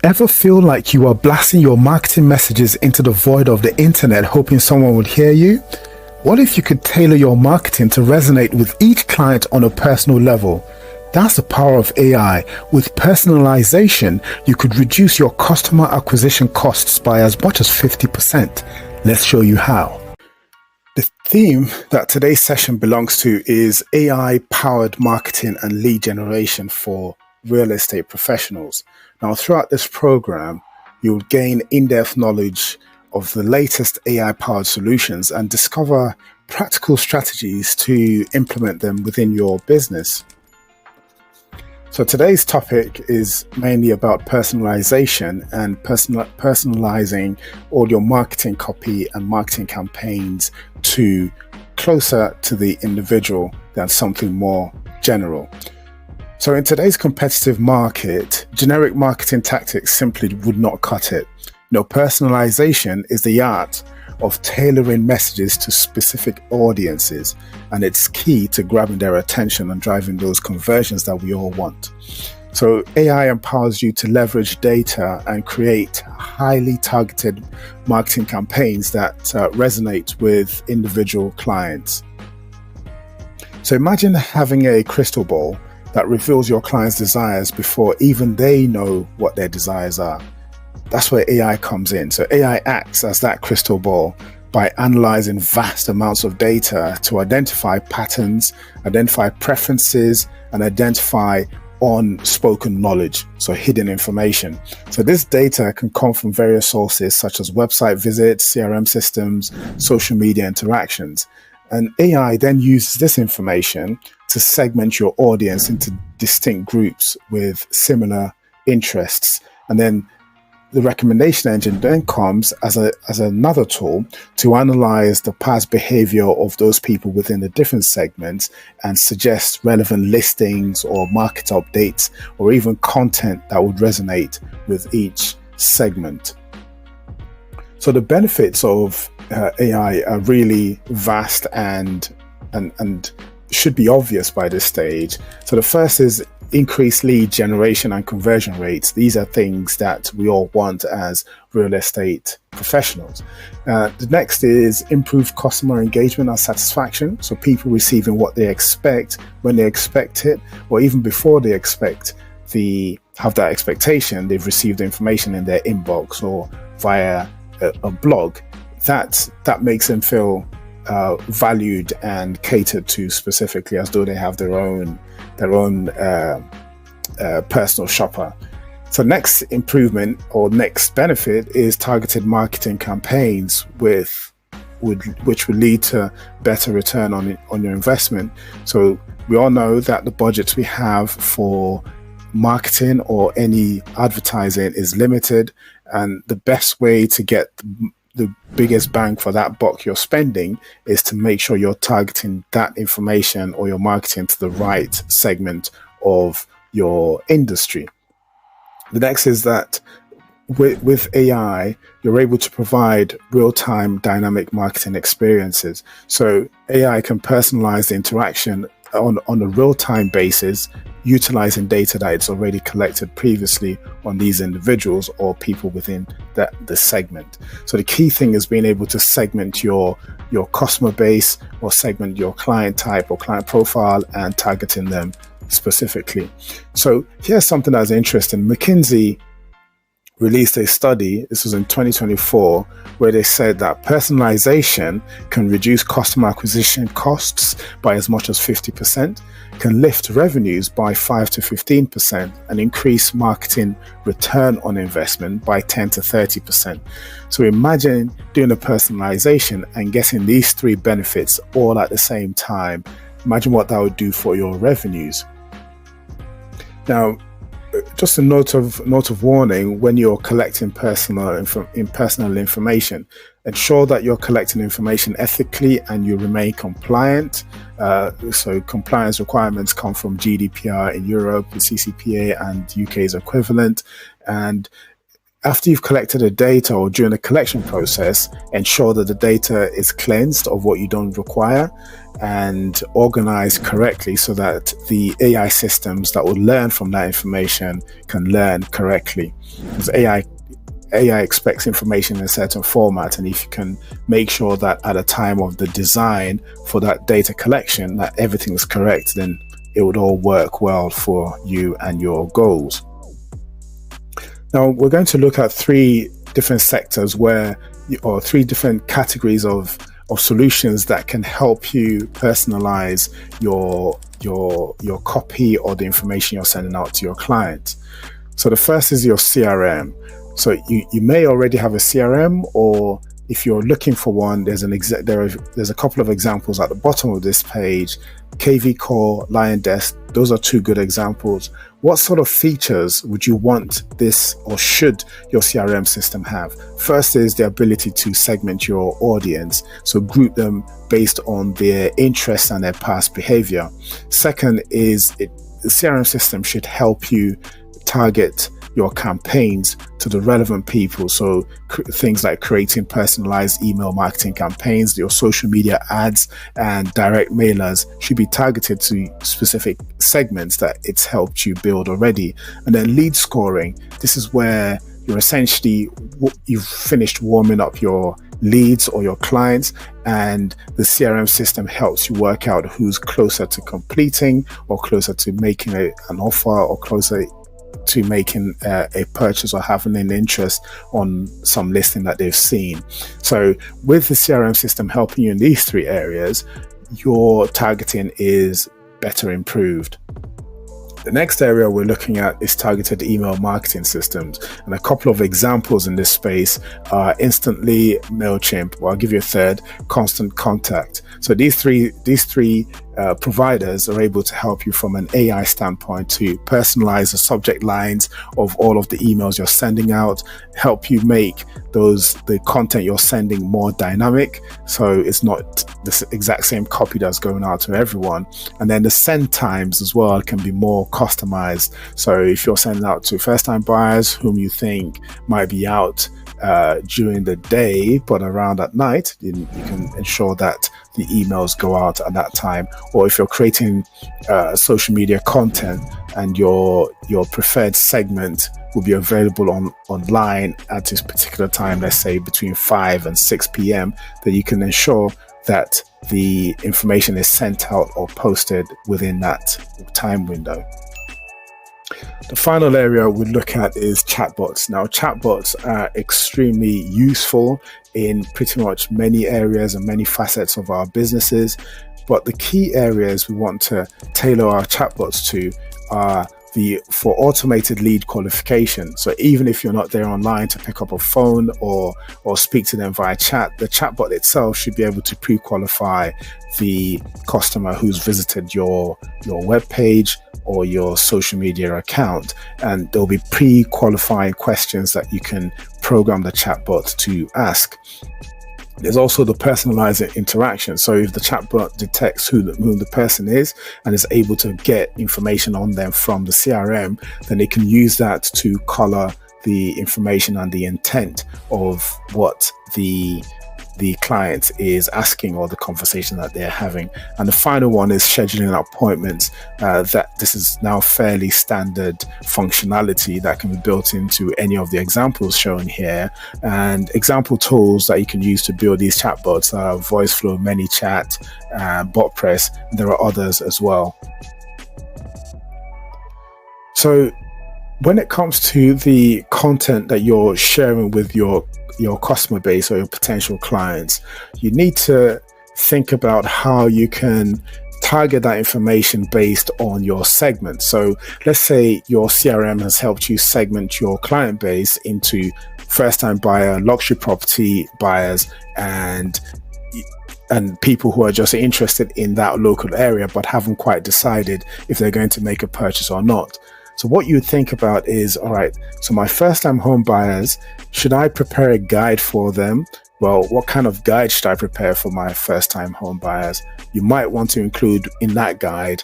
Ever feel like you are blasting your marketing messages into the void of the internet hoping someone would hear you? What if you could tailor your marketing to resonate with each client on a personal level? That's the power of AI. With personalization, you could reduce your customer acquisition costs by as much as 50%. Let's show you how. The theme that today's session belongs to is AI-powered marketing and lead generation for real estate professionals. Now, throughout this program, you'll gain in-depth knowledge of the latest AI-powered solutions and discover practical strategies to implement them within your business. So today's topic is mainly about personalization and personalizing all your marketing copy and marketing campaigns to closer to the individual than something more general. So in today's competitive market, generic marketing tactics simply would not cut it. Personalization is the art of tailoring messages to specific audiences, and it's key to grabbing their attention and driving those conversions that we all want. So AI empowers you to leverage data and create highly targeted marketing campaigns that resonate with individual clients. So imagine having a crystal ball that reveals your client's desires before even they know what their desires are. That's where AI comes in. So AI acts as that crystal ball by analyzing vast amounts of data to identify patterns, identify preferences, and identify unspoken knowledge, so hidden information. So this data can come from various sources such as website visits, CRM systems, social media interactions. And AI then uses this information to segment your audience into distinct groups with similar interests. And then the recommendation engine then comes as another tool to analyze the past behavior of those people within the different segments and suggest relevant listings or market updates or even content that would resonate with each segment. So the benefits of AI are really vast and should be obvious by this stage. So the first is increased lead generation and conversion rates. These are things that we all want as real estate professionals. The next is improved customer engagement and satisfaction. So people receiving what they expect when they expect it, or even before they have that expectation, they've received the information in their inbox or via a blog. That makes them feel valued and catered to specifically, as though they have their own personal shopper. So next improvement or next benefit is targeted marketing campaigns which would lead to better return on your investment. So we all know that the budgets we have for marketing or any advertising is limited, and the best way to get the biggest bang for that buck you're spending is to make sure you're targeting that information or your marketing to the right segment of your industry. The next is that with AI, you're able to provide real-time dynamic marketing experiences. So AI can personalize the interaction on a real-time basis, utilizing data that it's already collected previously on these individuals or people within the segment. So the key thing is being able to segment your customer base or segment your client type or client profile and targeting them specifically. So here's something that's interesting. McKinsey released a study, this was in 2024, where they said that personalization can reduce customer acquisition costs by as much as 50%, can lift revenues by 5 to 15%, and increase marketing return on investment by 10 to 30%. So imagine doing a personalization and getting these three benefits all at the same time. Imagine what that would do for your revenues. Now, just a note of warning: when you're collecting personal information, ensure that you're collecting information ethically and you remain compliant. So compliance requirements come from GDPR in Europe, the CCPA and UK's equivalent, and After you've collected the data or during the collection process, ensure that the data is cleansed of what you don't require and organized correctly so that the AI systems that will learn from that information can learn correctly. Because AI expects information in a certain format, and if you can make sure that at the time of the design for that data collection that everything is correct, then it would all work well for you and your goals. Now, we're going to look at three different sectors or three different categories of solutions that can help you personalize your copy or the information you're sending out to your client. So the first is your CRM. So you may already have a CRM, or if you're looking for one, there's a couple of examples at the bottom of this page. KV Core, LionDesk, those are two good examples. What sort of features would you want this, or should your CRM system have? First is the ability to segment your audience, so group them based on their interests and their past behavior. Second is the CRM system should help you target your campaigns to the relevant people. So things like creating personalized email marketing campaigns, your social media ads and direct mailers should be targeted to specific segments that it's helped you build already. And then lead scoring. This is where you've finished warming up your leads or your clients, and the CRM system helps you work out who's closer to completing or closer to making an offer or closer to making a purchase or having an interest on some listing that they've seen. So with the CRM system helping you in these three areas, your targeting is better improved. The next area we're looking at is targeted email marketing systems, and a couple of examples in this space are Instantly, MailChimp, or I'll give you a third, Constant Contact. So these three providers are able to help you from an AI standpoint to personalize the subject lines of all of the emails you're sending out, help you make the content you're sending more dynamic, so it's not the exact same copy that's going out to everyone. And then the send times as well can be more customized. So if you're sending out to first-time buyers whom you think might be out during the day but around at night, you can ensure that the emails go out at that time. Or if you're creating social media content and your preferred segment will be available online at this particular time, let's say between 5 and 6 p.m., then you can ensure that the information is sent out or posted within that time window. The final area we look at is chatbots. Now, chatbots are extremely useful in pretty much many areas and many facets of our businesses, but the key areas we want to tailor our chatbots to are for automated lead qualification. So even if you're not there online to pick up a phone or speak to them via chat, the chatbot itself should be able to pre-qualify the customer who's visited your web page or your social media account, and there'll be pre-qualifying questions that you can program the chatbot to ask. There's also the personalized interaction. So if the chatbot detects who the person is and is able to get information on them from the CRM, then they can use that to color the information and the intent of what the client is asking or the conversation that they're having. And the final one is scheduling appointments. That this is now fairly standard functionality that can be built into any of the examples shown here. And example tools that you can use to build these chatbots are VoiceFlow, ManyChat, BotPress, and there are others as well. So when it comes to the content that you're sharing with your customer base or your potential clients, you need to think about how you can target that information based on your segment. So let's say your CRM has helped you segment your client base into first-time buyer, luxury property buyers, and people who are just interested in that local area but haven't quite decided if they're going to make a purchase or not. So what you think about is, all right, so my first-time home buyers, should I prepare a guide for them well, what kind of guide should I prepare for my first-time home buyers? You might want to include in that guide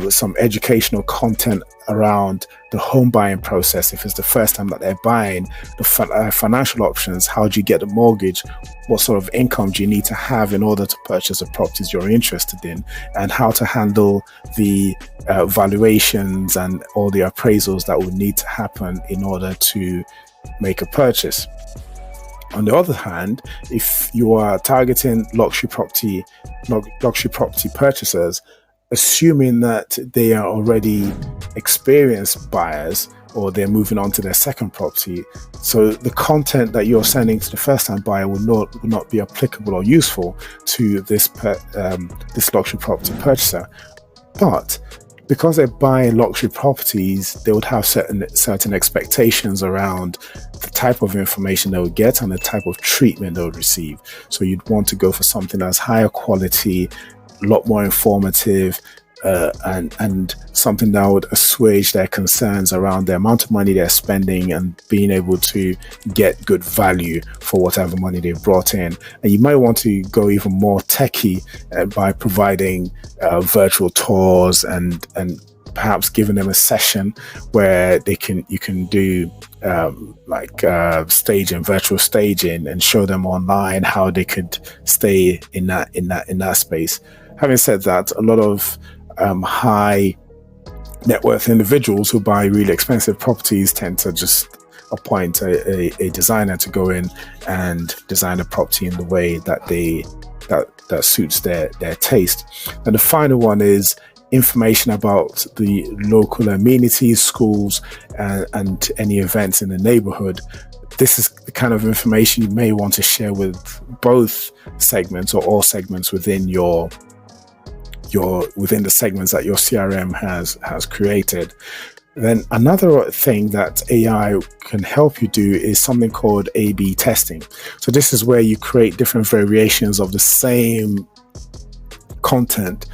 some educational content around the home buying process. If it's the first time that they're buying, the financial options, how do you get a mortgage? What sort of income do you need to have in order to purchase the properties you're interested in, and how to handle the valuations and all the appraisals that would need to happen in order to make a purchase. On the other hand, if you are targeting luxury property purchasers, assuming that they are already experienced buyers or they're moving on to their second property, so the content that you're sending to the first-time buyer will not be applicable or useful to this luxury property purchaser. But because they're buying luxury properties, they would have certain expectations around the type of information they would get and the type of treatment they would receive. So you'd want to go for something that's higher quality, a lot more informative, and something that would assuage their concerns around the amount of money they're spending and being able to get good value for whatever money they've brought in. And you might want to go even more techie by providing virtual tours and perhaps giving them a session where you can do virtual staging and show them online how they could stay in that space. Having said that, a lot of high net worth individuals who buy really expensive properties tend to just appoint a designer to go in and design a property in the way that suits their taste. And the final one is information about the local amenities, schools, and any events in the neighborhood. This is the kind of information you may want to share with both segments or all segments within within the segments that your CRM has created. Then another thing that AI can help you do is something called A/B testing. So this is where you create different variations of the same content,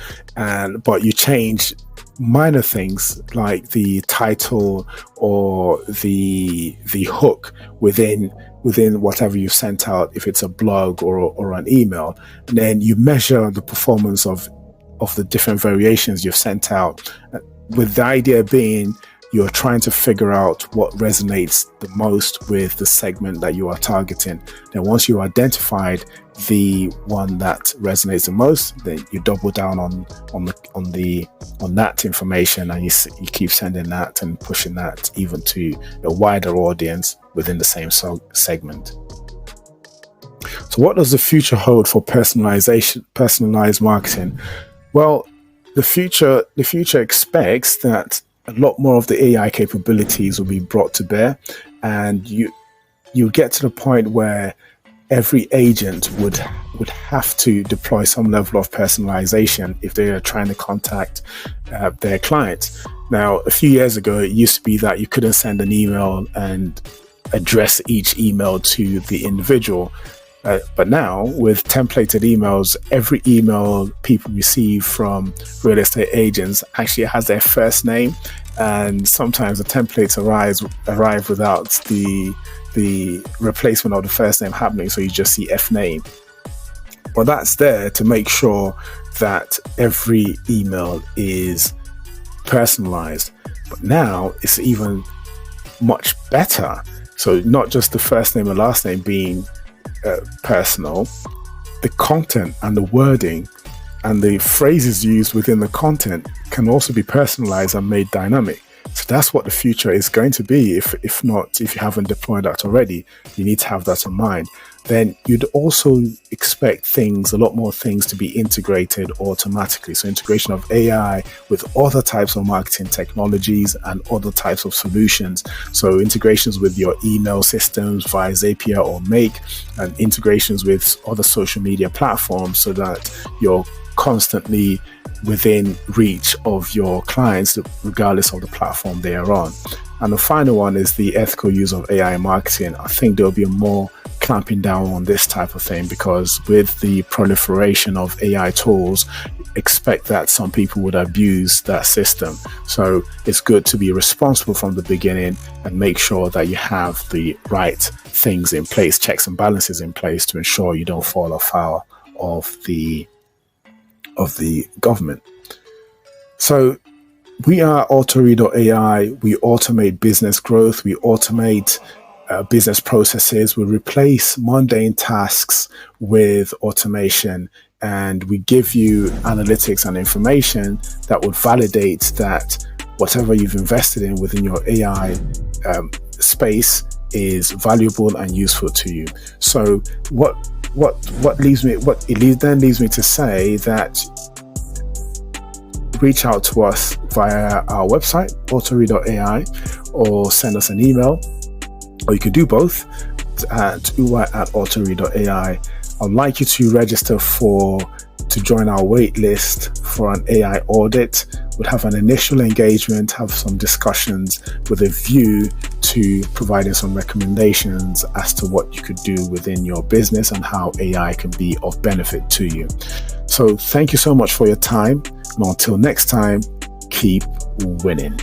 but you change minor things like the title or the hook within whatever you sent out, if it's a blog or an email. And then you measure the performance of the different variations you've sent out, with the idea being you're trying to figure out what resonates the most with the segment that you are targeting. Then once you identified the one that resonates the most, then you double down on that information, and you keep sending that and pushing that even to a wider audience within the same segment. So what does the future hold for personalized marketing? Well, the future expects that a lot more of the AI capabilities will be brought to bear, and you'll get to the point where every agent would have to deploy some level of personalization if they are trying to contact their clients. Now, a few years ago, it used to be that you couldn't send an email and address each email to the individual. But now, with templated emails, every email people receive from real estate agents actually has their first name, and sometimes the templates arrive without the replacement of the first name happening, so you just see F name. Well, that's there to make sure that every email is personalized. But now it's even much better. So not just the first name and last name being personal, the content and the wording and the phrases used within the content can also be personalized and made dynamic. So that's what the future is going to be. If you haven't deployed that already, you need to have that in mind. Then you'd also expect a lot more things to be integrated automatically. So integration of AI with other types of marketing technologies and other types of solutions. So integrations with your email systems via Zapier or Make, and integrations with other social media platforms, so that you're constantly within reach of your clients, regardless of the platform they are on. And the final one is the ethical use of AI marketing. I think there'll be more clamping down on this type of thing, because with the proliferation of AI tools, expect that some people would abuse that system. So it's good to be responsible from the beginning and make sure that you have the right things in place, checks and balances in place, to ensure you don't fall afoul of the government. So we are Autoree.ai. We automate business growth. We automate business processes. We replace mundane tasks with automation, and we give you analytics and information that would validate that whatever you've invested in within your AI space is valuable and useful to you. So what leaves me to say that reach out to us via our website, Autoree.ai, or send us an email, or you could do both at uwa@autoree.ai. I'd like you to register to join our wait list for an AI audit. We'd have an initial engagement, have some discussions with a view to providing some recommendations as to what you could do within your business and how AI can be of benefit to you. So thank you so much for your time. And until next time, keep winning.